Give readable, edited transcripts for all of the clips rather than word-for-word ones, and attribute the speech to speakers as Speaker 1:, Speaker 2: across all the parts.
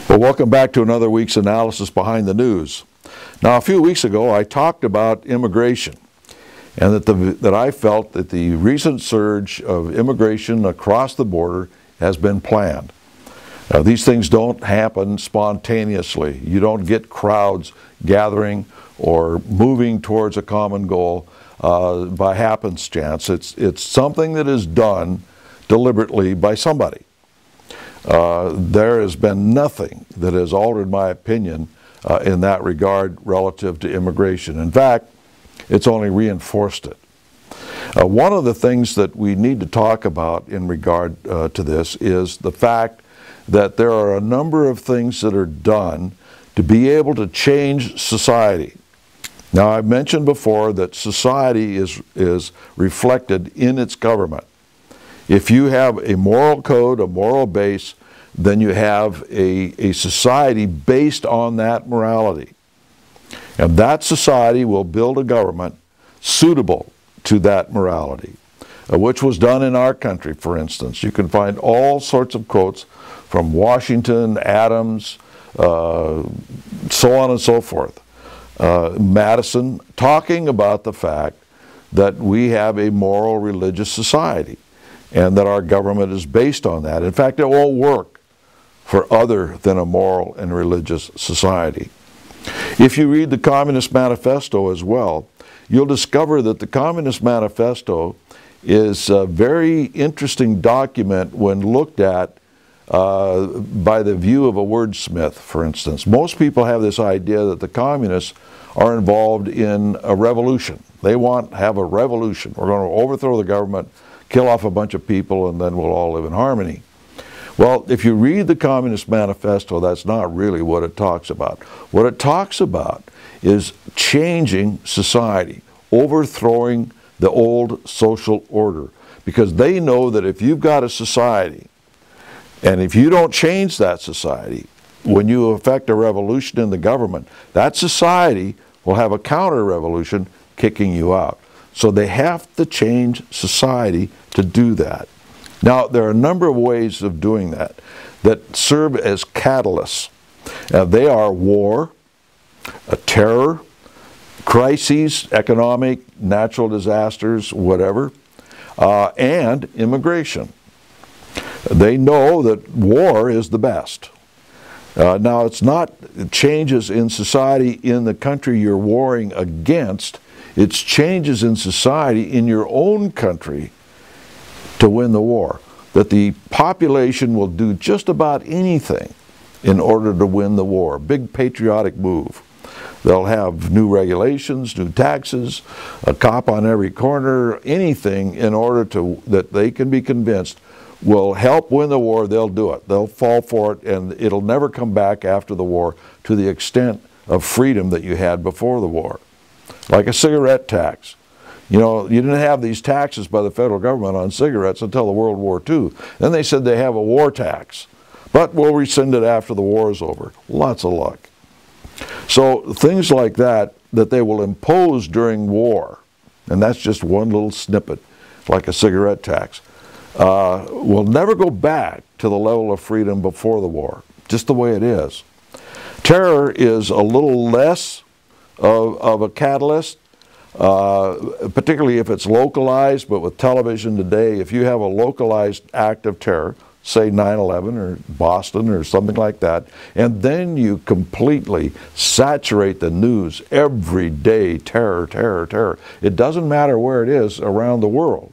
Speaker 1: Well, welcome back to another week's analysis behind the news. Now, a few weeks ago, I talked about immigration, and that I felt that the recent surge of immigration across the border has been planned. These things don't happen spontaneously. You don't get crowds gathering or moving towards a common goal by happenstance. It's something that is done deliberately by somebody. There has been nothing that has altered my opinion in that regard relative to immigration. In fact, it's only reinforced it. One of the things that we need to talk about in regard to this is the fact that there are a number of things that are done to be able to change society. Now, I've mentioned before that society is reflected in its government. If you have a moral code, a moral base, then you have a society based on that morality. And that society will build a government suitable to that morality, which was done in our country, for instance. You can find all sorts of quotes from Washington, Adams, so on and so forth. Madison, talking about the fact that we have a moral religious society and that our government is based on that. In fact, it won't work for other than a moral and religious society. If you read the Communist Manifesto as well, you'll discover that the Communist Manifesto is a very interesting document when looked at by the view of a wordsmith, for instance. Most people have this idea that the communists are involved in a revolution. They want to have a revolution. We're going to overthrow the government, kill off a bunch of people, and then we'll all live in harmony. Well, if you read the Communist Manifesto, that's not really what it talks about. What it talks about is changing society, overthrowing the old social order. Because they know that if you've got a society, and if you don't change that society, when you effect a revolution in the government, that society will have a counter-revolution kicking you out. So they have to change society to do that. Now, there are a number of ways of doing that serve as catalysts. They are war, terror, crises, economic, natural disasters, whatever, and immigration. They know that war is the best. Now, it's not changes in society in the country you're warring against. It's changes in society in your own country to win the war. That the population will do just about anything in order to win the war. Big patriotic move. They'll have new regulations, new taxes, a cop on every corner, anything in order that they can be convinced will help win the war. They'll do it. They'll fall for it, and it'll never come back after the war to the extent of freedom that you had before the war. Like a cigarette tax. You know, you didn't have these taxes by the federal government on cigarettes until the World War II. Then they said they have a war tax, but we'll rescind it after the war is over. Lots of luck. So things like that they will impose during war, and that's just one little snippet, like a cigarette tax, will never go back to the level of freedom before the war, just the way it is. Terror is a little less of a catalyst, particularly if it's localized, but with television today, if you have a localized act of terror, say 9/11 or Boston or something like that, and then you completely saturate the news every day, terror, terror, terror. It doesn't matter where it is around the world,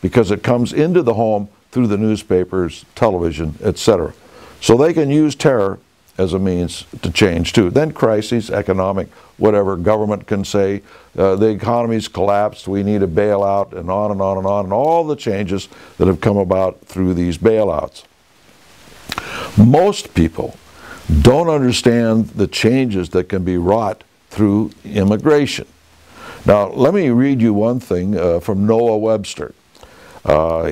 Speaker 1: because it comes into the home through the newspapers, television, etc. So they can use terror as a means to change too. Then crises, economic, whatever, government can say, the economy's collapsed, we need a bailout, and on and on and on, and all the changes that have come about through these bailouts. Most people don't understand the changes that can be wrought through immigration. Now, let me read you one thing from Noah Webster.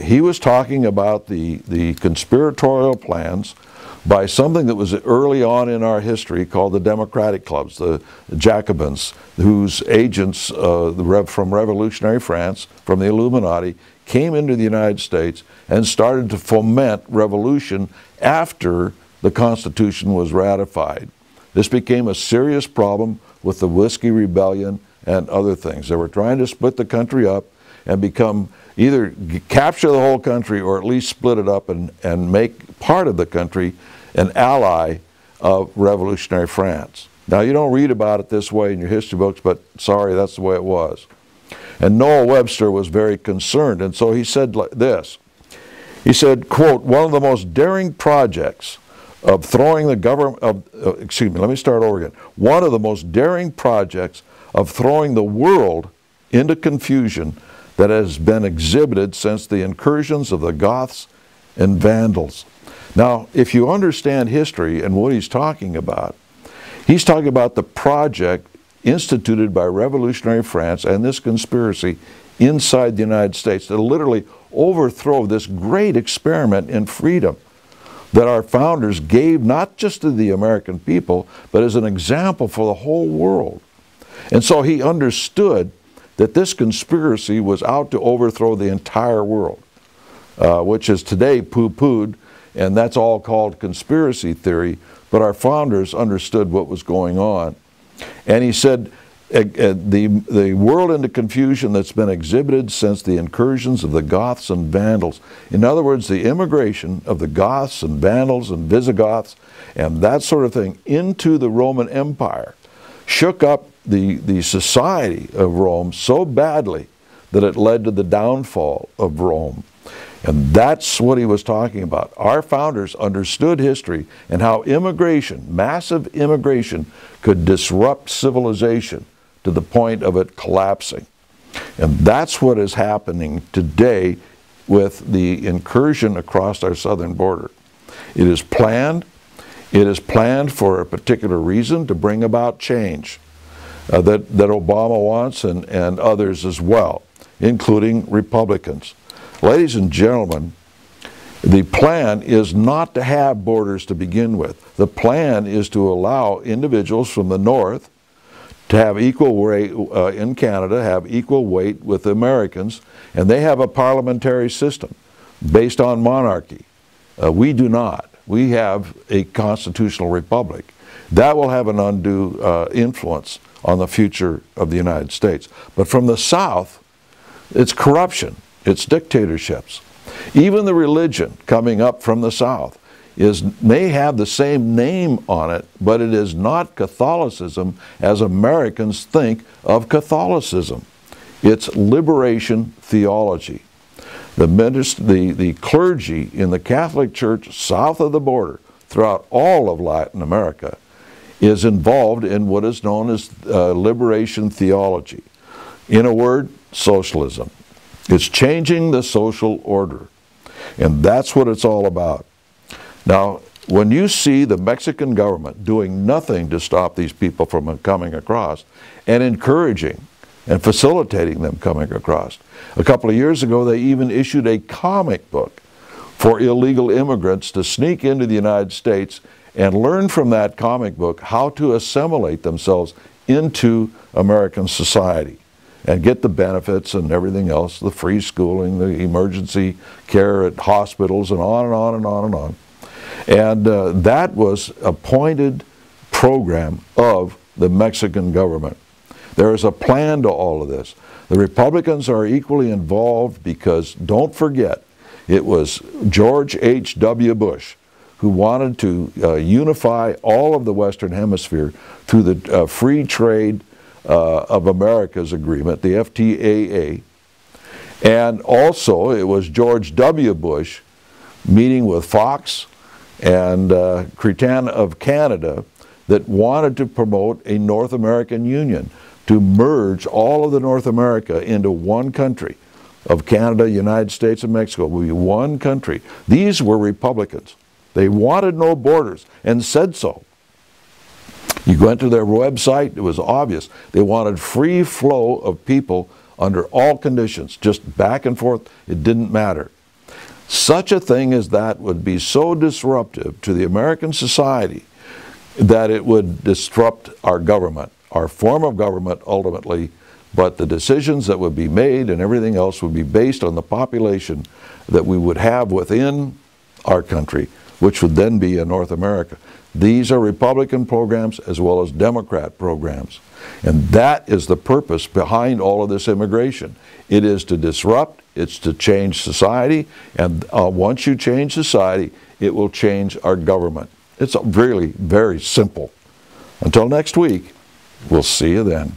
Speaker 1: He was talking about the conspiratorial plans by something that was early on in our history called the Democratic Clubs, the Jacobins, whose agents from revolutionary France, from the Illuminati, came into the United States and started to foment revolution after the Constitution was ratified. This became a serious problem with the Whiskey Rebellion and other things. They were trying to split the country up and become either capture the whole country or at least split it up and make part of the country an ally of revolutionary France. Now, you don't read about it this way in your history books, but sorry, that's the way it was. And Noah Webster was very concerned, and so he said this. He said, quote, "One of the most daring projects of throwing the government, let me start over again. One of the most daring projects of throwing the world into confusion that has been exhibited since the incursions of the Goths and Vandals." Now, if you understand history and what he's talking about the project instituted by revolutionary France and this conspiracy inside the United States to literally overthrow this great experiment in freedom that our founders gave not just to the American people, but as an example for the whole world. And so he understood that this conspiracy was out to overthrow the entire world, which is today poo-pooed, and that's all called conspiracy theory, but our founders understood what was going on. And he said, the world into confusion that's been exhibited since the incursions of the Goths and Vandals. In other words, the immigration of the Goths and Vandals and Visigoths and that sort of thing into the Roman Empire shook up the society of Rome so badly that it led to the downfall of Rome. And that's what he was talking about. Our founders understood history and how immigration, massive immigration, could disrupt civilization to the point of it collapsing. And that's what is happening today with the incursion across our southern border. It is planned. It is planned for a particular reason, to bring about change that Obama wants and others as well, including Republicans. Ladies and gentlemen, the plan is not to have borders to begin with. The plan is to allow individuals from the north to have equal weight in Canada, have equal weight with Americans, and they have a parliamentary system based on monarchy. We do not. We have a constitutional republic. That will have an undue influence on the future of the United States. But from the south, it's corruption. It's dictatorships. Even the religion coming up from the south may have the same name on it, but it is not Catholicism as Americans think of Catholicism. It's liberation theology. The clergy in the Catholic Church south of the border, throughout all of Latin America, is involved in what is known as liberation theology. In a word, socialism. It's changing the social order. And that's what it's all about. Now, when you see the Mexican government doing nothing to stop these people from coming across and encouraging and facilitating them coming across. A couple of years ago, they even issued a comic book for illegal immigrants to sneak into the United States and learn from that comic book how to assimilate themselves into American society and get the benefits and everything else, the free schooling, the emergency care at hospitals, and on and on and on and on. And that was a pointed program of the Mexican government. There is a plan to all of this. The Republicans are equally involved because, don't forget, it was George H.W. Bush who wanted to unify all of the Western Hemisphere through the Free Trade of America's agreement, the FTAA. And also it was George W. Bush meeting with Fox and Cretan of Canada that wanted to promote a North American Union, to merge all of the North America into one country of Canada, United States, and Mexico. Will be one country. These were Republicans. They wanted no borders and said so. You went to their website, it was obvious. They wanted free flow of people under all conditions, just back and forth. It didn't matter. Such a thing as that would be so disruptive to the American society that it would disrupt our government, our form of government ultimately, but the decisions that would be made and everything else would be based on the population that we would have within our country which would then be in North America. These are Republican programs as well as Democrat programs. And that is the purpose behind all of this immigration. It is to disrupt, it's to change society, and once you change society, it will change our government. It's really very simple. Until next week, we'll see you then.